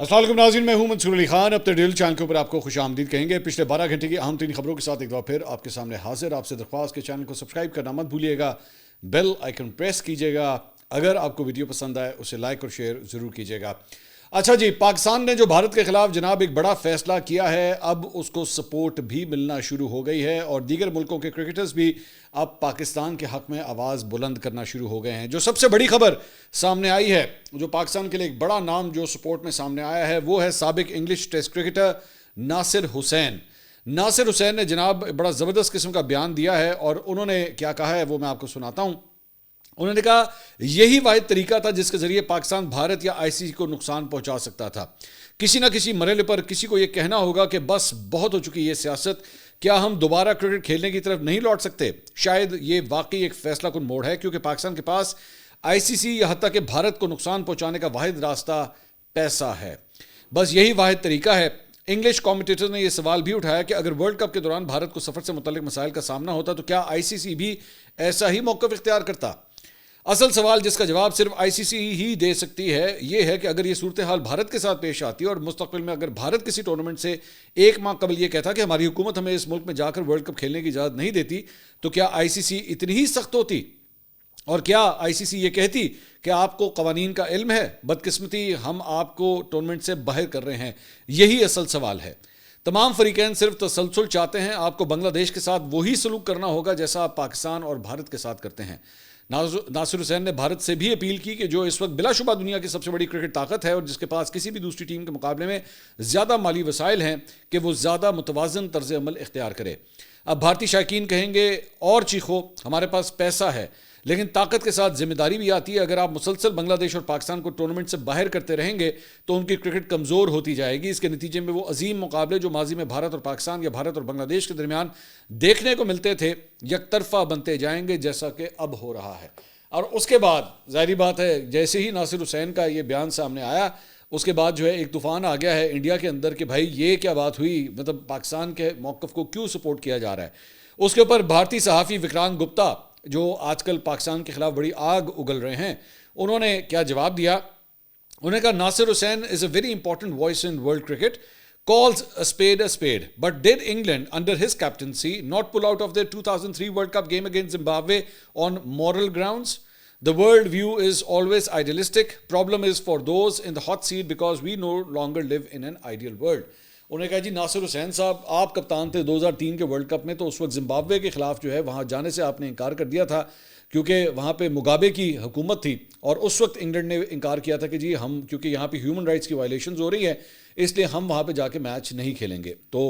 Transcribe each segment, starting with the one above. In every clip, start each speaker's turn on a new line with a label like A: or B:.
A: अस्सलाम वालेकुम नाज़रीन, मैं हूं मंसूर अली खान। अब टेल चैनल के ऊपर आपको खुश आमदीद कहेंगे। पिछले 12 घंटे की अहम तीन खबरों के साथ एक बार फिर आपके सामने हाजिर। आपसे दरख्वास्त के चैनल को सब्सक्राइब करना मत भूलिएगा, बेल आइकन प्रेस कीजिएगा। अगर आपको वीडियो पसंद आए उसे लाइक और शेयर ज़रूर कीजिएगा। अच्छा जी, पाकिस्तान ने जो भारत के खिलाफ जनाब एक बड़ा फैसला किया है, अब उसको सपोर्ट भी मिलना शुरू हो गई है और दीगर मुल्कों के क्रिकेटर्स भी अब पाकिस्तान के हक़ में आवाज़ बुलंद करना शुरू हो गए हैं। जो सबसे बड़ी खबर सामने आई है, जो पाकिस्तान के लिए एक बड़ा नाम जो सपोर्ट में सामने आया है, वो है साबिक English test cricketer Nasser Hussain. Nasser Hussain ने जनाब बड़ा ज़बरदस्त किस्म का बयान दिया है और उन्होंने क्या कहा है वो मैं आपको सुनाता हूँ। उन्होंने कहा यही वाहिद तरीका था जिसके जरिए पाकिस्तान भारत या आईसीसी को नुकसान पहुंचा सकता था। किसी ना किसी मरहले पर किसी को यह कहना होगा कि बस बहुत हो चुकी ये सियासत, क्या हम दोबारा क्रिकेट खेलने की तरफ नहीं लौट सकते। शायद ये वाकई एक फैसला कुन मोड़ है, क्योंकि पाकिस्तान के पास आईसीसी या हत्ता कि भारत को नुकसान पहुंचाने का वाहिद रास्ता पैसा है। बस यही वाहिद तरीका है। इंग्लिश कमेंटेटर ने यह सवाल भी उठाया कि अगर वर्ल्ड कप के दौरान भारत को सफर से मुतल्लिक मसाइल का सामना होता तो क्या आईसीसी भी ऐसा ही मौक़िफ़ इख्तियार करता। असल सवाल जिसका जवाब सिर्फ आईसीसी ही दे सकती है, यह है कि अगर ये सूरत हाल भारत के साथ पेश आती है और मुस्तक़बिल में अगर भारत किसी टूर्नामेंट से एक माह कबल ये कहता कि हमारी हुकूमत हमें इस मुल्क में जाकर वर्ल्ड कप खेलने की इजाज़त नहीं देती, तो क्या आईसीसी इतनी ही सख्त होती? और क्या आईसीसी ये कहती कि आपको कवानीन का इल्म है, बदकिस्मती हम आपको टूर्नामेंट से बाहर कर रहे हैं? यही असल सवाल है। तमाम फरीकैन सिर्फ तसलसल चाहते हैं। आपको बांग्लादेश के साथ वही सलूक करना होगा जैसा आप पाकिस्तान और भारत के साथ करते हैं। नासिर हुसैन ने भारत से भी अपील की कि जो इस वक्त बिलाशुबा दुनिया की सबसे बड़ी क्रिकेट ताकत है और जिसके पास किसी भी दूसरी टीम के मुकाबले में ज़्यादा माली वसाइल हैं, कि वो ज़्यादा मुतवाज़न तर्ज अमल इख्तियार करे। अब भारतीय शायकीन कहेंगे और चीखो, हमारे पास पैसा है, लेकिन ताकत के साथ जिम्मेदारी भी आती है। अगर आप मुसलसल बांग्लादेश और पाकिस्तान को टूर्नामेंट से बाहर करते रहेंगे तो उनकी क्रिकेट कमज़ोर होती जाएगी। इसके नतीजे में वो अजीम मुकाबले जो माजी में भारत और पाकिस्तान या भारत और बांग्लादेश के दरमियान देखने को मिलते थे, यकतरफा बनते जाएंगे जैसा कि अब हो रहा है। और उसके बाद ज़ाहिर बात है, जैसे ही नासिर हुसैन का ये बयान सामने आया, उसके बाद जो है एक तूफ़ान आ गया है इंडिया के अंदर कि भाई ये क्या बात हुई, मतलब पाकिस्तान के मौक़िफ़ को क्यों सपोर्ट किया जा रहा है। उसके ऊपर भारतीय सहाफ़ी विक्रांत गुप्ता, जो आजकल पाकिस्तान के खिलाफ बड़ी आग उगल रहे हैं, उन्होंने क्या जवाब दिया। उन्होंने कहा Nasser Hussain is a very important voice in world cricket, calls a spade, but did England under his captaincy not pull out of their 2003 World Cup game against Zimbabwe on moral grounds? The world view is always idealistic. Problem is for those in the hot seat because we no longer live in an ideal world. उन्होंने कहा जी नासिर हुसैन साहब, आप कप्तान थे 2003 के world cup में, तो उस वक्त जिम्बाब्वे के खिलाफ जो है वहाँ जाने से आपने इनकार कर दिया था क्योंकि वहाँ पे मुगाबे की हुकूमत थी और उस वक्त इंग्लैंड ने इनकार किया था कि जी हम, क्योंकि यहाँ पे ह्यूमन राइट्स की वायलेशंस हो रही है, इसलिए हम वहाँ पे जाके मैच नहीं खेलेंगे। तो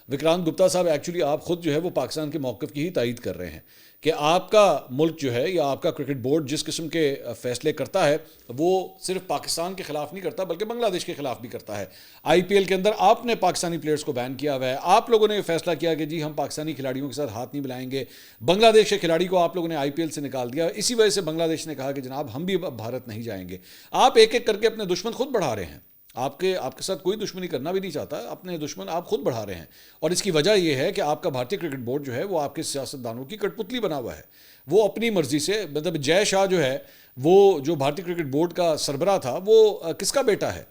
A: विक्रांत गुप्ता साहब, एक्चुअली आप खुद जो है वो पाकिस्तान के मौक़िफ़ की ही तायीद कर रहे हैं कि आपका मुल्क जो है या आपका क्रिकेट बोर्ड जिस किस्म के फ़ैसले करता है वो सिर्फ पाकिस्तान के ख़िलाफ़ नहीं करता बल्कि बांग्लादेश के ख़िलाफ़ भी करता है। आईपीएल के अंदर आपने पाकिस्तानी प्लेयर्स को बैन किया हुआ है। आप लोगों ने फैसला किया कि जी हम पाकिस्तानी खिलाड़ियों के साथ हाथ नहीं मिलाएंगे। बांग्लादेश के खिलाड़ी को आप लोगों ने आईपीएल से निकाल दिया। इसी वजह से बांग्लादेश ने कहा कि जनाब हम भी अब भारत नहीं जाएंगे। आप एक एक करके अपने दुश्मन खुद बढ़ा रहे हैं। आपके साथ कोई दुश्मनी करना भी नहीं चाहता, अपने दुश्मन आप खुद बढ़ा रहे हैं। और इसकी वजह यह है कि आपका भारतीय क्रिकेट बोर्ड जो है वो आपके सियासतदानों की कठपुतली बना हुआ है। वो अपनी मर्जी से, मतलब जय शाह जो है वो जो भारतीय क्रिकेट बोर्ड का सरबराह था, वो किसका बेटा है?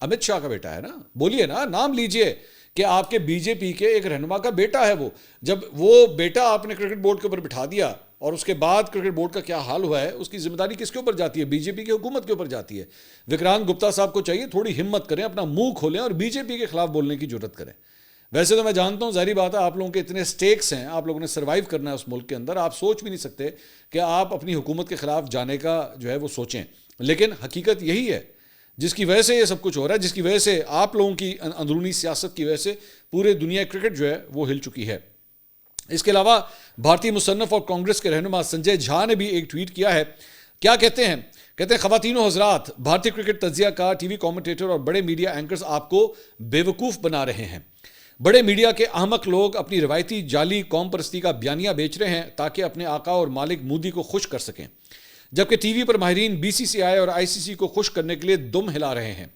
A: अमित शाह का बेटा है ना। बोलिए ना, नाम लीजिए कि आपके बीजेपी के एक रहनुमा का बेटा है वो। जब वो बेटा आपने क्रिकेट बोर्ड के ऊपर बिठा दिया और उसके बाद क्रिकेट बोर्ड का क्या हाल हुआ है, उसकी जिम्मेदारी किसके ऊपर जाती है? बीजेपी की हुकूमत के ऊपर जाती है। विक्रांत गुप्ता साहब को चाहिए थोड़ी हिम्मत करें, अपना मुंह खोलें और बीजेपी के खिलाफ बोलने की जरूरत करें। वैसे तो मैं जानता हूँ, ज़ाहिर बात है, आप लोगों के इतने स्टेक्स हैं, आप लोगों ने सर्वाइव करना है उस मुल्क के अंदर, आप सोच भी नहीं सकते कि आप अपनी हुकूमत के खिलाफ जाने का जो है वो सोचें। लेकिन हकीकत यही है जिसकी वजह से ये सब कुछ हो रहा है, जिसकी वजह से आप लोगों की अंदरूनी सियासत की वजह से पूरे दुनिया क्रिकेट जो है वो हिल चुकी है। इसके अलावा भारतीय मुसन्नफ और कांग्रेस के रहनुमा संजय झा ने भी एक ट्वीट किया है। क्या कहते हैं? कहते हैं ख़वातीनो हज़रात, भारतीय क्रिकेट तज्ज़िया कार, टीवी कमेंटेटर और बड़े मीडिया एंकर्स आपको बेवकूफ़ बना रहे हैं। बड़े मीडिया के अहमक लोग अपनी रवायती जाली कौम परस्ती का बयानिया बेच रहे हैं ताकि अपने आका और मालिक मोदी को खुश कर सकें, जबकि टीवी पर माहिरीन बीसीसीआई और आईसीसी को खुश करने के लिए दुम हिला रहे हैं।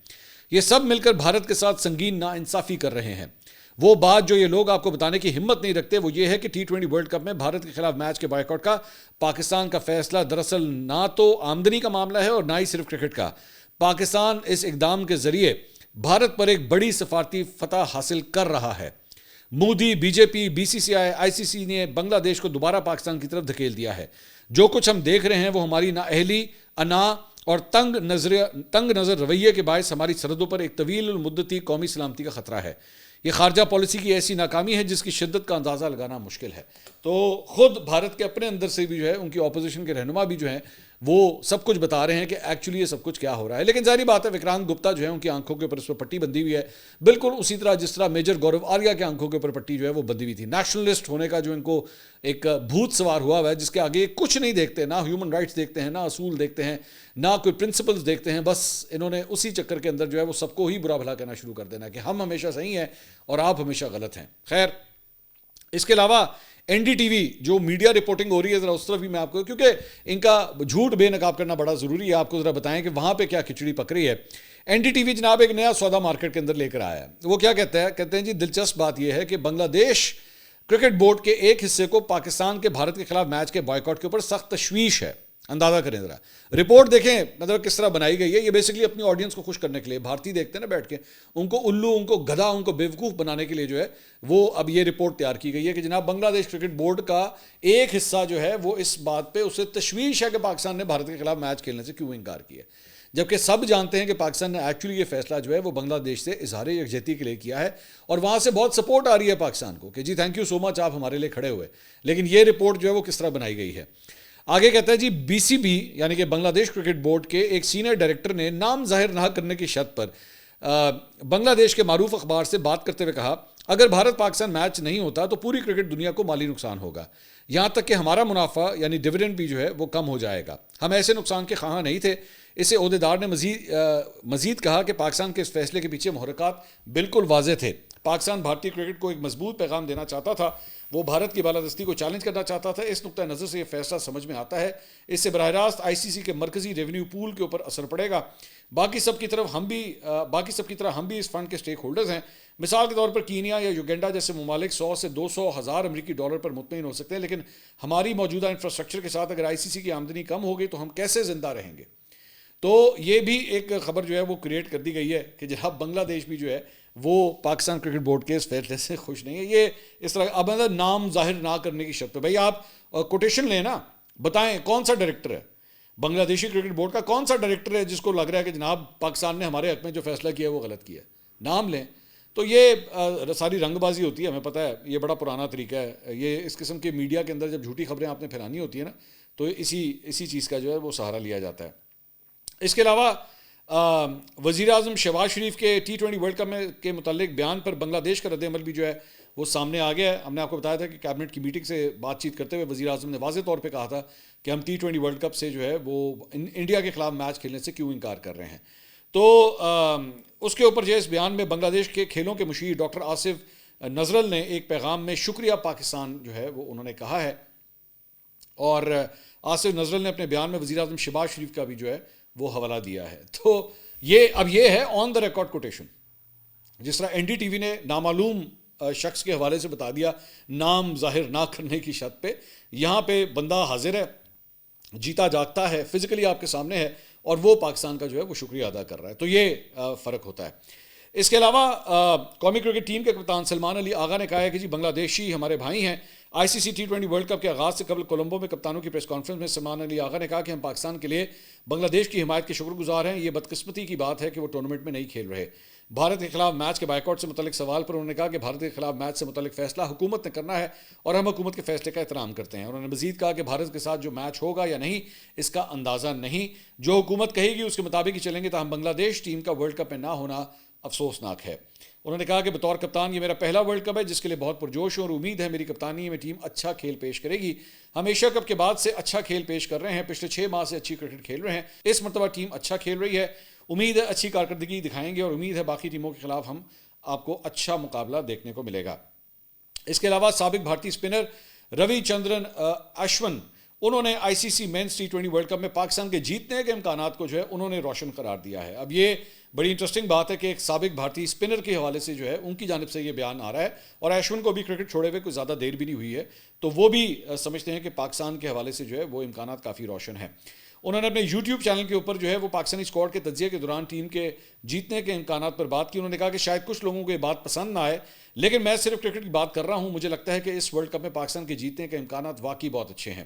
A: ये सब मिलकर भारत के साथ संगीन नाइंसाफ़ी कर रहे हैं। वो बात जो ये लोग आपको बताने की हिम्मत नहीं रखते वो ये है कि T20 वर्ल्ड कप में भारत के खिलाफ मैच के बॉयकॉट का पाकिस्तान का फैसला दरअसल ना तो आमदनी का मामला है और ना ही सिर्फ क्रिकेट का। पाकिस्तान इस इकदाम के जरिए भारत पर एक बड़ी सफारती फतह हासिल कर रहा है। मोदी, बीजेपी, बीसीसीआई, आईसीसी ने बांग्लादेश को दोबारा पाकिस्तान की तरफ धकेल दिया है। जो कुछ हम देख रहे हैं वो हमारी नाअहली, अना और तंग नज़र रवैये के बायस हमारी सरहदों पर एक तवील मुद्दती कौमी सलामती का खतरा है। ये खारजा पॉलिसी की ऐसी नाकामी है जिसकी शिद्दत का अंदाज़ा लगाना मुश्किल है। तो खुद भारत के अपने अंदर से भी जो है उनकी ऑपोजिशन के रहनुमा भी जो हैं वो सब कुछ बता रहे हैं कि एक्चुअली ये सब कुछ क्या हो रहा है। लेकिन जारी बात है, विक्रांत गुप्ता जो है उनकी आंखों के ऊपर इस पर पट्टी बंधी हुई है, बिल्कुल उसी तरह जिस तरह मेजर गौरव आर्या के आंखों के ऊपर पट्टी जो है वो बंधी हुई थी। नेशनलिस्ट होने का जो इनको एक भूत सवार हुआ है, जिसके आगे कुछ नहीं देखते, ना ह्यूमन राइट्स देखते हैं, ना असूल देखते हैं, ना कोई प्रिंसिपल्स देखते हैं। बस इन्होंने उसी चक्कर के अंदर जो है वो सबको ही बुरा भला कहना शुरू कर देना कि हम हमेशा सही हैं और आप हमेशा गलत हैं। खैर, इसके अलावा एनडीटीवी जो मीडिया रिपोर्टिंग हो रही है, ज़रा उस तरफ भी मैं आपको, क्योंकि इनका झूठ बेनकाब करना बड़ा ज़रूरी है, आपको ज़रा बताएं कि वहाँ पे क्या खिचड़ी पक रही है। एनडीटीवी जनाब एक नया सौदा मार्केट के अंदर लेकर आया है। वो क्या कहते हैं जी, दिलचस्प बात यह है कि बांग्लादेश क्रिकेट बोर्ड के एक हिस्से को पाकिस्तान के भारत के खिलाफ मैच के बॉयकॉट के ऊपर सख्त तशवीश है। अंदाज़ा करें ज़रा, रिपोर्ट देखें मतलब किस तरह बनाई गई है। ये बेसिकली अपनी ऑडियंस को खुश करने के लिए, भारतीय देखते हैं ना बैठ के, उनको उल्लू, उनको गधा, उनको बेवकूफ़ बनाने के लिए जो है वो अब ये रिपोर्ट तैयार की गई है कि जनाब बांग्लादेश क्रिकेट बोर्ड का एक हिस्सा जो है वो इस बात पे उसे तशवीश है कि पाकिस्तान ने भारत के खिलाफ मैच खेलने से क्यों इनकार किया, जबकि सब जानते हैं कि पाकिस्तान ने एक्चुअली ये फैसला जो है वो बांग्लादेश से इजहार यकजहती के लिए किया है और वहाँ से बहुत सपोर्ट आ रही है पाकिस्तान को कि जी थैंक यू सो मच, आप हमारे लिए खड़े हुए। लेकिन ये रिपोर्ट जो है वो किस तरह बनाई गई है, आगे कहता है जी, बीसीबी यानी कि बांग्लादेश क्रिकेट बोर्ड के एक सीनियर डायरेक्टर ने नाम जाहिर ना करने की शर्त पर बांग्लादेश के मारूफ अखबार से बात करते हुए कहा, अगर भारत पाकिस्तान मैच नहीं होता तो पूरी क्रिकेट दुनिया को माली नुकसान होगा, यहाँ तक कि हमारा मुनाफा यानी डिविडेंड भी जो है वो कम हो जाएगा। हम ऐसे नुकसान के ख़्वाह नहीं थे। इससे ओहदेदार ने मजीद कहा कि पाकिस्तान के इस फैसले के पीछे मुहर्रिकात बिल्कुल वाज़ेह थे। पाकिस्तान भारतीय क्रिकेट को एक मजबूत पैगाम देना चाहता था, वो भारत की बालादस्ती को चैलेंज करना चाहता था। इस नुक्ता नज़र से ये फैसला समझ में आता है। इससे बराह रास्त आईसीसी के मरकजी रेवेन्यू पूल के ऊपर असर पड़ेगा। बाकी सब की तरह हम भी इस फंड के स्टेक होल्डर्स हैं। मिसाल के तौर पर कीनिया या युगांडा जैसे ममालिक 100 से 200 हज़ार अमरीकी डॉलर पर मुतमईन हो सकते हैं, लेकिन हमारी मौजूदा इंफ्रास्ट्रक्चर के साथ अगर आईसीसी की आमदनी कम हो गई तो हम कैसे ज़िंदा रहेंगे। तो ये भी एक खबर जो है वो क्रिएट कर दी गई है कि जनाब बांग्लादेश भी जो है वो पाकिस्तान क्रिकेट बोर्ड के इस फैसले से खुश नहीं है। ये इस तरह अब मतलब नाम जाहिर ना करने की शर्त पे, भाई आप कोटेशन लें ना, बताएं कौन सा डायरेक्टर है बांग्लादेशी क्रिकेट बोर्ड का, कौन सा डायरेक्टर है जिसको लग रहा है कि जनाब पाकिस्तान ने हमारे हक में जो फैसला किया है वो गलत किया है, नाम लें। तो ये सारी रंगबाजी होती है, हमें पता है, ये बड़ा पुराना तरीका है। ये इस किस्म के मीडिया के अंदर जब झूठी खबरें आपने फैलानी होती है ना, तो इसी चीज़ का जो है वो सहारा लिया जाता है। इसके अलावा वज़ीर आज़म शहबाज शरीफ के T20 वर्ल्ड कप के मुतालिक बयान पर बांग्लादेश का रद्द अमल भी जो है वो सामने आ गया है। हमने आपको बताया था कि कैबिनेट की मीटिंग से बातचीत करते हुए वज़ीर आज़म ने वाज़ेह तौर पे कहा था कि हम T20 वर्ल्ड कप से जो है वो इंडिया के खिलाफ मैच खेलने से क्यों इनकार कर रहे हैं। तो उसके ऊपर जो इस बयान में बांग्लादेश के खेलों के मुशीर डॉक्टर आसिफ नजरल ने एक पैगाम में शुक्रिया पाकिस्तान जो है वो उन्होंने कहा है। और आसिफ नजरल ने अपने बयान में वज़ीर आज़म शहबाज शरीफ का भी जो है वो हवाला दिया है। तो ये है ऑन द रिकॉर्ड कोटेशन। जिस तरह एनडीटीवी ने नामालूम शख्स के हवाले से बता दिया नाम जाहिर ना करने की शर्त पे, यहाँ पे बंदा हाजिर है, जीता जागता है, फिजिकली आपके सामने है और वो पाकिस्तान का जो है वो शुक्रिया अदा कर रहा है। तो ये फ़र्क होता है। इसके अलावा कौमी क्रिकेट टीम के कप्तान सलमान अली आगा ने कहा है कि जी बांग्लादेशी हमारे भाई हैं। आईसीसी T20 वर्ल्ड कप के आगाज़ से कबल कोलंबो में कप्तानों की प्रेस कॉन्फ्रेंस में सलमान अली आगा ने कहा कि हम पाकिस्तान के लिए बांग्लादेश की हिमायत के शुक्रगुजार हैं। ये बदकिस्मती की बात है कि वो टूर्नामेंट में नहीं खेल रहे। भारत के खिलाफ मैच के बायकॉट से मुतल्लिक सवाल पर उन्होंने कहा कि भारत के खिलाफ मैच से मुतल्लिक फैसला हुकूमत ने करना है और हम हुकूमत के फैसले का एहतराम करते हैं। उन्होंने मजीद कहा कि भारत के साथ जो मैच होगा या नहीं इसका अंदाज़ा नहीं, जो हुकूमत कहेगी उसके मुताबिक ही चलेंगे। ताहम बांग्लादेश टीम का वर्ल्ड कप में ना होना अफसोसनाक है। उन्होंने कहा कि बतौर कप्तान ये मेरा पहला वर्ल्ड कप है जिसके लिए बहुत पुरजोश हूँ और उम्मीद है मेरी कप्तानी में टीम अच्छा खेल पेश करेगी। हम एशिया कप के बाद से अच्छा खेल पेश कर रहे हैं, पिछले 6 माह से अच्छी क्रिकेट खेल रहे हैं। इस मरतबा टीम अच्छा खेल रही है, उम्मीद है अच्छी कारकर्दगी दिखाएंगे और उम्मीद है बाकी टीमों के खिलाफ हम आपको अच्छा मुकाबला देखने को मिलेगा। इसके अलावा साबिक भारतीय स्पिनर रविचंद्रन अश्विन उन्होंने ICC men's T20 world cup में पाकिस्तान के जीतने के इम्कानात को जो है उन्होंने रोशन करार दिया है। अब ये बड़ी इंटरेस्टिंग बात है कि एक साबिक भारतीय स्पिनर के हवाले से जो है उनकी जानिब से ये बयान आ रहा है और अश्विन को भी क्रिकेट छोड़े हुए कोई ज़्यादा देर भी नहीं हुई है, तो वो भी समझते हैं कि पाकिस्तान के हवाले से जो है वो इम्कानात काफ़ी रोशन है। انہوں نے اپنے یوٹیوب چینل کے اوپر جو ہے وہ پاکستانی اسکواڈ کے تجزیے کے دوران ٹیم کے جیتنے کے امکانات پر بات کی. انہوں نے کہا کہ شاید کچھ لوگوں کو یہ بات پسند نہ آئے, لیکن میں صرف کرکٹ کی بات کر رہا ہوں. مجھے لگتا ہے کہ اس ورلڈ کپ میں پاکستان کے جیتنے کے امکانات واقعی بہت اچھے ہیں.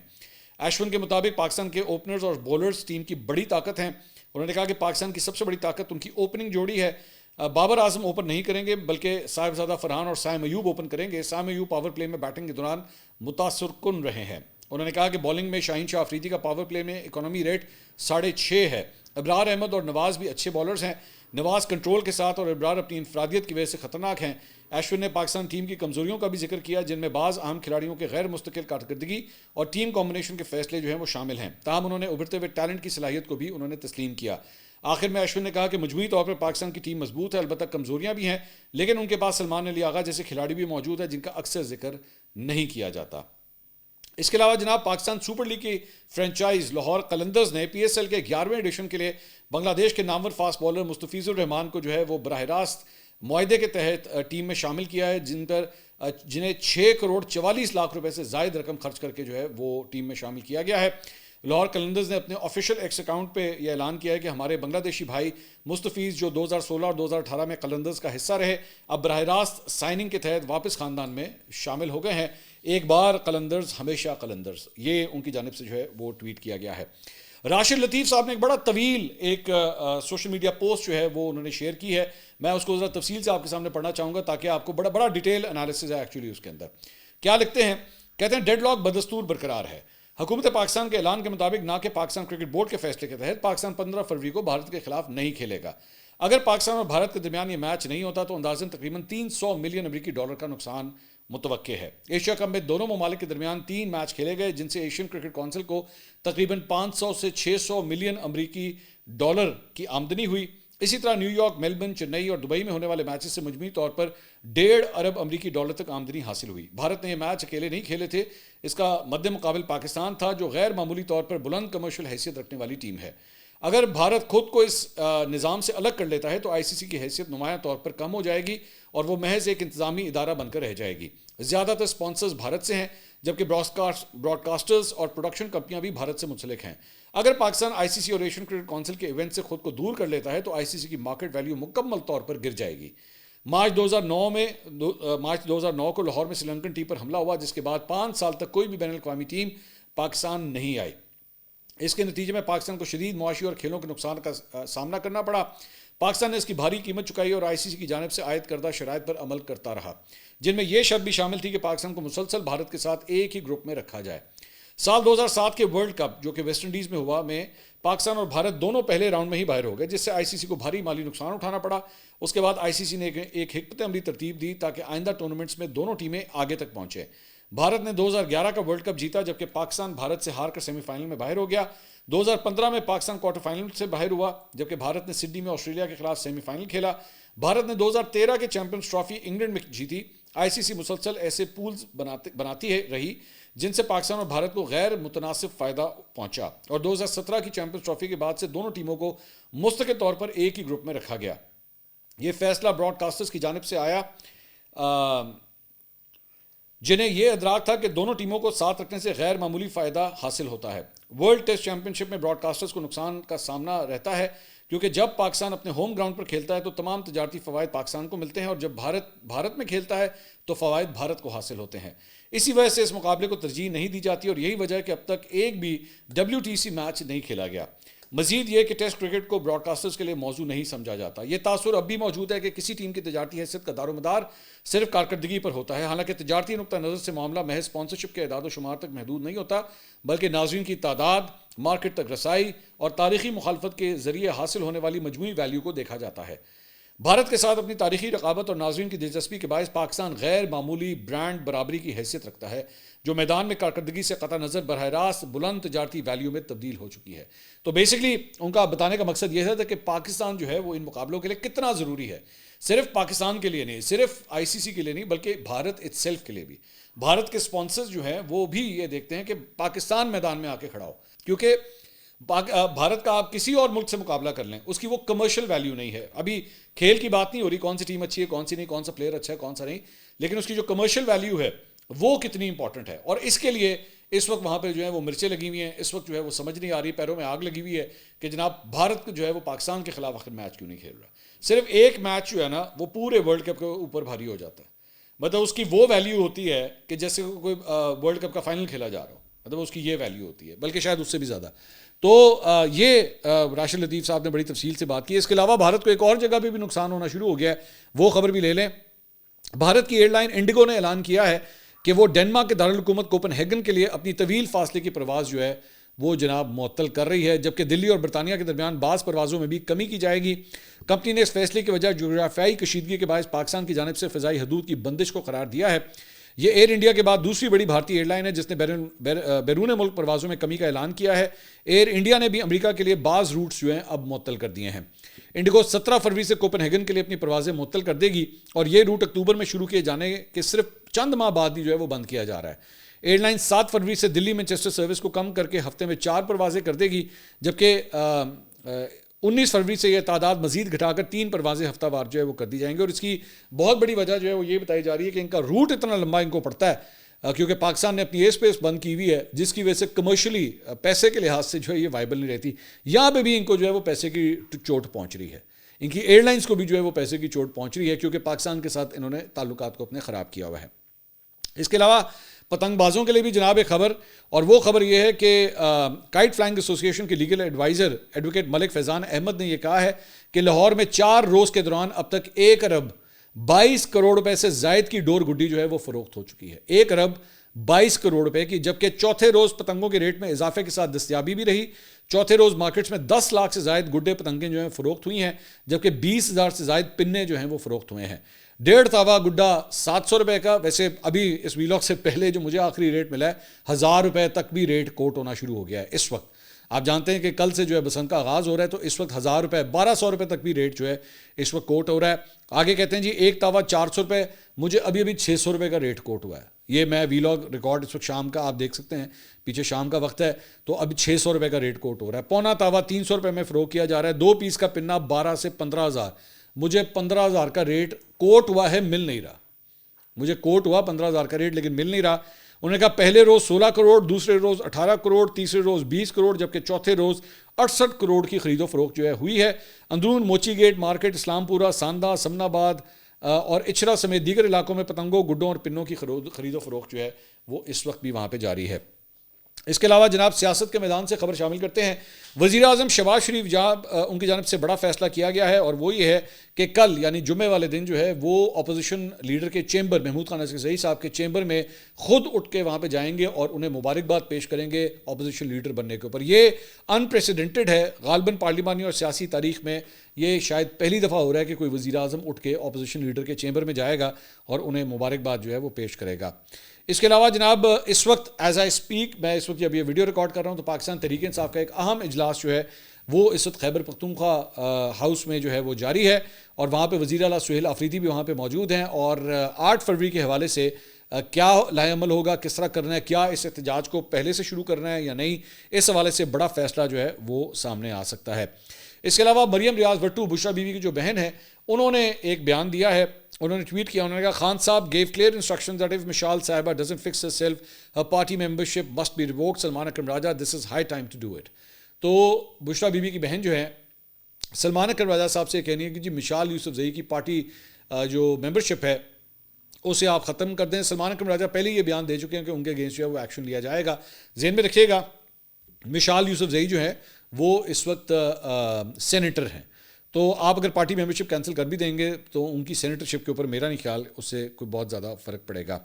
A: ایشون کے مطابق پاکستان کے اوپنرز اور بولرز ٹیم کی بڑی طاقت ہیں. انہوں نے کہا کہ پاکستان کی سب سے بڑی طاقت ان کی اوپننگ جوڑی ہے. بابر اعظم اوپن نہیں کریں گے بلکہ صاحبزادہ فرحان اور سائم ایوب اوپن کریں گے. سائم ایوب پاور پلے میں بیٹنگ کے دوران متاثر کن رہے ہیں. انہوں نے کہا کہ بالنگ میں شاہین شاہ افریدی کا پاور پلے میں اکانومی ریٹ 6.5 ہے. ابرار احمد اور نواز بھی اچھے بالرز ہیں. نواز کنٹرول کے ساتھ اور ابرار اپنی انفرادیت کی وجہ سے خطرناک ہیں. ایشون نے پاکستان ٹیم کی کمزوریوں کا بھی ذکر کیا, جن میں بعض اہم کھلاڑیوں کے غیر مستقل کارکردگی اور ٹیم کمبینیشن کے فیصلے جو ہیں وہ شامل ہیں. تاہم انہوں نے ابھرتے ہوئے ٹیلنٹ کی صلاحیت کو بھی انہوں نے تسلیم کیا. آخر میں ایشون نے کہا کہ مجموعی طور پر پاکستان کی ٹیم مضبوط ہے, البتہ کمزوریاں بھی ہیں, لیکن ان کے پاس سلمان علی آغا جیسے کھلاڑی بھی موجود ہے جن کا اکثر ذکر نہیں کیا جاتا. اس کے علاوہ جناب پاکستان سپر لیگ کی فرنچائز لاہور قلندرز نے پی ایس ایل کے 11ویں ایڈیشن کے لیے بنگلہ دیش کے نامور فاسٹ بالر مستفیض الرحمان کو جو ہے وہ براہ راست معاہدے کے تحت ٹیم میں شامل کیا ہے, جنہیں 6 کروڑ 44 لاکھ روپے سے زائد رقم خرچ کر کے جو ہے وہ ٹیم میں شامل کیا گیا ہے. لاہور قلندرز نے اپنے آفیشیل ایکس اکاؤنٹ پہ یہ اعلان کیا ہے کہ ہمارے بنگلہ دیشی بھائی مستفیض جو 2016 اور 2018 میں قلندرز کا حصہ رہے, اب براہ راست سائننگ کے تحت واپس خاندان میں شامل ہو گئے ہیں. ایک بار قلندرز ہمیشہ قلندرز, یہ ان کی جانب سے جو ہے وہ ٹویٹ کیا گیا ہے. راشد لطیف صاحب نے ایک بڑا طویل ایک سوشل میڈیا پوسٹ جو ہے وہ انہوں نے شیئر کی ہے. میں اس کو ذرا تفصیل سے آپ کے سامنے پڑھنا چاہوں گا تاکہ آپ کو بڑا ڈیٹیل انالیسز ہے ایکچولی اس کے اندر. کیا لکھتے ہیں؟ کہتے ہیں ڈیڈ لاک بدستور برقرار ہے. حکومت پاکستان کے اعلان کے مطابق نہ کہ پاکستان کرکٹ بورڈ کے فیصلے کے تحت پاکستان 15 فروری کو بھارت کے خلاف نہیں کھیلے گا. اگر پاکستان اور بھارت کے درمیان یہ میچ نہیں ہوتا تو اندازاً تقریباً 300 ملین امریکی ڈالر کا نقصان متوقع ہے. ایشیا کپ میں دونوں ممالک کے درمیان 3 میچ کھیلے گئے جن سے ایشین کرکٹ کونسل کو تقریباً 500 سے 600 ملین امریکی ڈالر کی آمدنی ہوئی. اسی طرح نیو یارک, میلبرن, چنئی اور دبئی میں ہونے والے میچز سے مجموعی طور پر 1.5 ارب امریکی ڈالر تک آمدنی حاصل ہوئی. بھارت نے یہ میچ اکیلے نہیں کھیلے تھے, اس کا مد مقابل پاکستان تھا جو غیر معمولی طور پر بلند کمرشل حیثیت رکھنے والی ٹیم ہے. اگر بھارت خود کو اس نظام سے الگ کر لیتا ہے تو آئی سی سی کی حیثیت نمایاں طور پر کم ہو جائے گی اور وہ محض ایک انتظامی ادارہ بن کر رہ جائے گی. زیادہ تر اسپانسرز بھارت سے ہیں جبکہ براڈ کاسٹرز اور پروڈکشن کمپنیاں بھی بھارت سے منسلک ہیں. اگر پاکستان آئی سی سی اور ایشین کرکٹ کونسل کے ایونٹ سے خود کو دور کر لیتا ہے تو آئی سی سی کی مارکیٹ ویلیو مکمل طور پر گر جائے گی. مارچ 2009 کو لاہور میں سری لنکن ٹیم پر حملہ ہوا جس کے بعد 5 سال تک کوئی بھی بین الاقوامی ٹیم پاکستان نہیں آئی. اس کے نتیجے میں پاکستان کو شدید معاشی اور کھیلوں کے نقصان کا سامنا کرنا پڑا. پاکستان نے اس کی بھاری قیمت چکائی اور آئی سی سی کی جانب سے عائد کردہ شرائط پر عمل کرتا رہا, جن میں یہ شرط بھی شامل تھی کہ پاکستان کو مسلسل بھارت کے ساتھ ایک ہی گروپ میں رکھا جائے. سال 2007 کے ورلڈ کپ جو کہ ویسٹ انڈیز میں ہوا میں پاکستان اور بھارت دونوں پہلے راؤنڈ میں ہی باہر ہو گئے, جس سے آئی سی سی کو بھاری مالی نقصان اٹھانا پڑا. اس کے بعد آئی سی سی نے ایک حکمت عملی ترتیب دی تاکہ آئندہ ٹورنامنٹس میں دونوں ٹیمیں آگے تک پہنچے. بھارت نے 2011 کا ورلڈ کپ جیتا جبکہ پاکستان بھارت سے ہار کر سیمی فائنل میں باہر ہو گیا. 2015 میں پاکستان کوارٹر فائنل سے باہر ہوا جبکہ بھارت نے سڈنی میں آسٹریلیا کے خلاف سیمی فائنل کھیلا. بھارت نے 2013 کے چیمپئنز ٹرافی انگلینڈ میں جیتی. آئی سی سی مسلسل ایسے پولز بناتی رہی جن سے پاکستان اور بھارت کو غیر متناسب فائدہ پہنچا اور 2017 کی چیمپئنز ٹرافی کے بعد سے دونوں ٹیموں کو مستقل طور پر ایک ہی گروپ میں رکھا گیا. یہ فیصلہ براڈ کاسٹرز کی جانب سے آیا جنہیں یہ ادراک تھا کہ دونوں ٹیموں کو ساتھ رکھنے سے غیر معمولی فائدہ حاصل ہوتا ہے. ورلڈ ٹیسٹ چیمپئن شپ میں براڈ کاسٹرز کو نقصان کا سامنا رہتا ہے کیونکہ جب پاکستان اپنے ہوم گراؤنڈ پر کھیلتا ہے تو تمام تجارتی فوائد پاکستان کو ملتے ہیں اور جب بھارت میں کھیلتا ہے تو فوائد بھارت کو حاصل ہوتے ہیں. اسی وجہ سے اس مقابلے کو ترجیح نہیں دی جاتی اور یہی وجہ ہے کہ اب تک ایک بھی WTC میچ نہیں کھیلا گیا. مزید یہ کہ ٹیسٹ کرکٹ کو براڈ کاسٹرز کے لیے موضوع نہیں سمجھا جاتا. یہ تاثر اب بھی موجود ہے کہ کسی ٹیم کی تجارتی حیثیت کا دار و مدار صرف کارکردگی پر ہوتا ہے. حالانکہ تجارتی نقطہ نظر سے معاملہ محض اسپانسرشپ کے اعداد و شمار تک محدود نہیں ہوتا بلکہ ناظرین کی تعداد, مارکیٹ تک رسائی اور تاریخی مخالفت کے ذریعے حاصل ہونے والی مجموعی ویلیو کو دیکھا جاتا ہے. بھارت کے ساتھ اپنی تاریخی رقابت اور ناظرین کی دلچسپی کے باعث پاکستان غیر معمولی برانڈ برابری کی حیثیت رکھتا ہے جو میدان میں کارکردگی سے قطع نظر براہ راست بلند تجارتی ویلیو میں تبدیل ہو چکی ہے. تو بیسکلی ان کا بتانے کا مقصد یہ تھا کہ پاکستان جو ہے وہ ان مقابلوں کے لیے کتنا ضروری ہے, صرف پاکستان کے لیے نہیں, صرف آئی سی سی کے لیے نہیں بلکہ بھارت اٹ سیلف کے لیے بھی. بھارت کے اسپانسرز جو ہیں وہ بھی یہ دیکھتے ہیں کہ پاکستان میدان میں آ کے کھڑا ہو, کیونکہ بھارت کا آپ کسی اور ملک سے مقابلہ کر لیں اس کی وہ کمرشل ویلیو نہیں ہے. ابھی کھیل کی بات نہیں ہو رہی کون سی ٹیم اچھی ہے کون سی نہیں, کون سا پلیئر اچھا ہے کون سا نہیں, لیکن اس کی جو کمرشل ویلیو ہے وہ کتنی امپورٹنٹ ہے. اور اس کے لیے اس وقت وہاں پہ جو ہے وہ مرچیں لگی ہوئی ہیں. اس وقت جو ہے وہ سمجھ نہیں آ رہی, پیروں میں آگ لگی ہوئی ہے کہ جناب بھارت کو جو ہے وہ پاکستان کے خلاف آخر میچ کیوں نہیں کھیل رہا. صرف ایک میچ جو ہے نا وہ پورے ورلڈ کپ کے اوپر بھاری ہو جاتا ہے. مطلب اس کی وہ ویلیو ہوتی ہے کہ جیسے کوئی ورلڈ کپ کا فائنل کھیلا جا رہا ہو, مطلب اس کی یہ ویلیو ہوتی ہے, بلکہ شاید اس سے بھی زیادہ. تو یہ راشد لطیف صاحب نے بڑی تفصیل سے بات کی. اس کے علاوہ بھارت کو ایک اور جگہ پہ بھی نقصان ہونا شروع ہو گیا ہے, وہ خبر بھی لے لیں. بھارت کی ایئر لائن انڈیگو نے اعلان کیا ہے کہ وہ ڈنمارک کے دارالحکومت کوپن ہیگن کے لیے اپنی طویل فاصلے کی پرواز جو ہے وہ جناب معطل کر رہی ہے, جبکہ دلی اور برطانیہ کے درمیان بعض پروازوں میں بھی کمی کی جائے گی. کمپنی نے اس فیصلے کی وجہ جغرافیائی کشیدگی کے باعث پاکستان کی جانب سے فضائی حدود کی بندش کو قرار دیا ہے. یہ ایئر انڈیا کے بعد دوسری بڑی بھارتی ایئر لائن ہے جس نے بیرون ملک پروازوں میں کمی کا اعلان کیا ہے. ایئر انڈیا نے بھی امریکہ کے لیے بعض روٹس جو ہیں اب معطل کر دیے ہیں. انڈیگو 17 فروری سے کوپن ہیگن کے لیے اپنی پروازیں معطل کر دے گی, اور یہ روٹ اکتوبر میں شروع کیے جانے کے صرف چند ماہ بعد ہی جو ہے وہ بند کیا جا رہا ہے. ایئر لائن 7 فروری سے دلی مانچسٹر سروس کو کم کر کے ہفتے میں 4 پروازیں کر دے گی, جبکہ 19 فروری سے یہ تعداد مزید گھٹا کر 3 پروازیں ہفتہ وار جو ہے وہ کر دی جائیں گی. اور اس کی بہت بڑی وجہ جو ہے وہ یہ بتائی جا رہی ہے کہ ان کا روٹ اتنا لمبا ان کو پڑتا ہے کیونکہ پاکستان نے اپنی ایئر اسپیس بند کی ہوئی ہے, جس کی وجہ سے کمرشلی پیسے کے لحاظ سے جو ہے یہ وائبل نہیں رہتی. یہاں پہ بھی ان کو جو ہے وہ پیسے کی چوٹ پہنچ رہی ہے, ان کی ایئر لائنس کو بھی جو ہے وہ پیسے کی چوٹ پہنچ رہی ہے کیونکہ پاکستان کے ساتھ انہوں نے تعلقات کو اپنے خراب کیا ہوا ہے. اس کے علاوہ پتنگ بازوں کے لیے بھی جناب ایک خبر, اور وہ خبر یہ ہے کہ کائٹ فلائنگ ایسوسی ایشن کے لیگل ایڈوائزر ایڈوکیٹ ملک فیضان احمد نے یہ کہا ہے کہ لاہور میں 4 روز کے دوران اب تک 1 ارب 22 کروڑ روپے سے زائد کی ڈور گڈی جو ہے وہ فروخت ہو چکی ہے. 1 ارب 22 کروڑ روپے کی, جبکہ چوتھے روز پتنگوں کے ریٹ میں اضافے کے ساتھ دستیابی بھی رہی. چوتھے روز مارکیٹس میں 10 لاکھ سے زائد گڈے پتنگیں جو ہیں فروخت ہوئی ہیں, جبکہ 20,000 سے زائد پنے جو ہیں وہ فروخت ہوئے ہیں. 1.5 تاوا گڈا 700 روپے کا, ویسے ابھی اس ویلاگ سے پہلے جو مجھے آخری ریٹ ملا ہے 1000 روپے تک بھی ریٹ کوٹ ہونا شروع ہو گیا ہے اس وقت. آپ جانتے ہیں کہ کل سے جو ہے بسنت کا آغاز ہو رہا ہے, تو اس وقت 1000 روپے 1200 روپے تک بھی ریٹ جو ہے اس وقت کوٹ ہو رہا ہے. آگے کہتے ہیں جی 1 تاوا 400 روپے, مجھے ابھی 600 روپے کا ریٹ کوٹ ہوا ہے. یہ میں ویلاگ ریکارڈ اس وقت شام کا آپ دیکھ سکتے ہیں, پیچھے شام کا وقت ہے, تو ابھی 600 روپے کا ریٹ کوٹ ہو رہا ہے. پونا تاوا 300 روپے میں فروخت کیا جا رہا ہے. 2 پیس کا پنا 12 سے 15,000, مجھے 15,000 کا ریٹ کوٹ ہوا ہے, مل نہیں رہا. مجھے کوٹ ہوا 15,000 کا ریٹ لیکن مل نہیں رہا. انہوں نے کہا پہلے روز 16 کروڑ, دوسرے روز 18 کروڑ, تیسرے روز 20 کروڑ, جبکہ چوتھے روز 68 کروڑ کی خرید و فروخت جو ہے ہوئی ہے. اندرون موچی گیٹ مارکیٹ, اسلام پورہ, ساندہ, سمن آباد اور اچرا سمیت دیگر علاقوں میں پتنگوں, گڈوں اور پنوں کی خرید و فروخت جو ہے وہ اس وقت بھی وہاں پہ جاری ہے. اس کے علاوہ جناب سیاست کے میدان سے خبر شامل کرتے ہیں. وزیر اعظم شہباز شریف جناب ان کی جانب سے بڑا فیصلہ کیا گیا ہے, اور وہ یہ ہے کہ کل یعنی جمعے والے دن جو ہے وہ اپوزیشن لیڈر کے چیمبر, محمود خان عسکری صاحب کے چیمبر میں خود اٹھ کے وہاں پہ جائیں گے اور انہیں مبارکباد پیش کریں گے اپوزیشن لیڈر بننے کے اوپر. یہ انپریسیڈنٹڈ ہے, غالباً پارلیمانی اور سیاسی تاریخ میں یہ شاید پہلی دفعہ ہو رہا ہے کہ کوئی وزیر اعظم اٹھ کے اپوزیشن لیڈر کے چیمبر میں جائے گا اور انہیں مبارکباد جو ہے وہ پیش کرے گا. اس کے علاوہ جناب اس وقت ایز آئی اسپیک, میں اس وقت اب یہ ویڈیو ریکارڈ کر رہا ہوں, تو پاکستان تحریک انصاف کا ایک اہم اجلاس جو ہے وہ اس وقت خیبر پختونخوا ہاؤس میں جو ہے وہ جاری ہے, اور وہاں پہ وزیر اعلیٰ سہیل آفریدی بھی وہاں پہ موجود ہیں. اور 8 فروری کے حوالے سے کیا لائے عمل ہوگا, کس طرح کرنا ہے, کیا اس احتجاج کو پہلے سے شروع کرنا ہے یا نہیں, اس حوالے سے بڑا فیصلہ جو ہے وہ سامنے آ سکتا ہے. اس کے علاوہ مریم ریاض بھٹو, بشرا بیوی کی جو بہن ہے, انہوں نے ایک بیان دیا ہے. انہوں نے ٹویٹ کیا, انہوں نے کہا خان صاحب gave clear instructions that if Mashal صاحبہ doesn't fix herself, her party membership must be revoked. Salman Akram Raja, this is high time to do it. تو بشرا بیوی کی بہن جو ہے سلمان اکرم راجہ صاحب سے کہنی ہے کہ جی مشال یوسف زئی کی پارٹی جو ممبرشپ ہے اسے آپ ختم کر دیں. سلمان اکرم راجہ پہلے یہ بیان دے چکے ہیں کہ ان کے اگینسٹ جو ہے وہ ایکشن لیا جائے گا. ذہن میں رکھیے گا مشال یوسف زئی جو ہے وہ اس وقت سینیٹر ہیں, تو آپ اگر پارٹی ممبرشپ کینسل کر بھی دیں گے تو ان کی سینیٹرشپ کے اوپر میرا نہیں خیال اس سے کوئی بہت زیادہ فرق پڑے گا.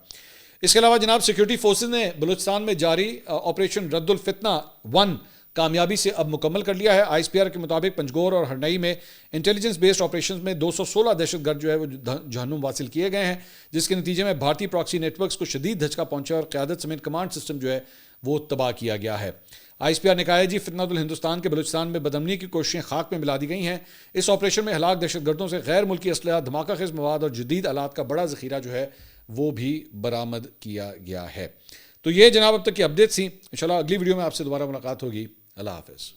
A: اس کے علاوہ جناب سیکیورٹی فورسز نے بلوچستان میں جاری آپریشن رد الفتنہ 1 کامیابی سے اب مکمل کر لیا ہے. آئی ایس پی آر کے مطابق پنجگور اور ہرنئی میں انٹیلیجنس بیسڈ آپریشنز میں 216 دہشت گرد جو ہے وہ جہنم واصل کیے گئے ہیں, جس کے نتیجے میں بھارتی پراکسی نیٹ ورکس کو شدید دھچکا پہنچا اور قیادت سمیت کمانڈ سسٹم جو ہے وہ تباہ کیا گیا ہے. آئی ایس پی آر نے کہا ہے جی فتنہ الہندوستان کے بلوچستان میں بدامنی کی کوششیں خاک میں ملا دی گئی ہیں. اس آپریشن میں ہلاک دہشت گردوں سے غیر ملکی اسلحہ, دھماکہ خیز مواد اور جدید آلات کا بڑا ذخیرہ جو ہے وہ بھی برآمد کیا گیا ہے. تو یہ جناب اب تک کی اپڈیٹ تھیں. انشاءاللہ اگلی ویڈیو میں آپ سے دوبارہ ملاقات ہوگی. اللہ حافظ.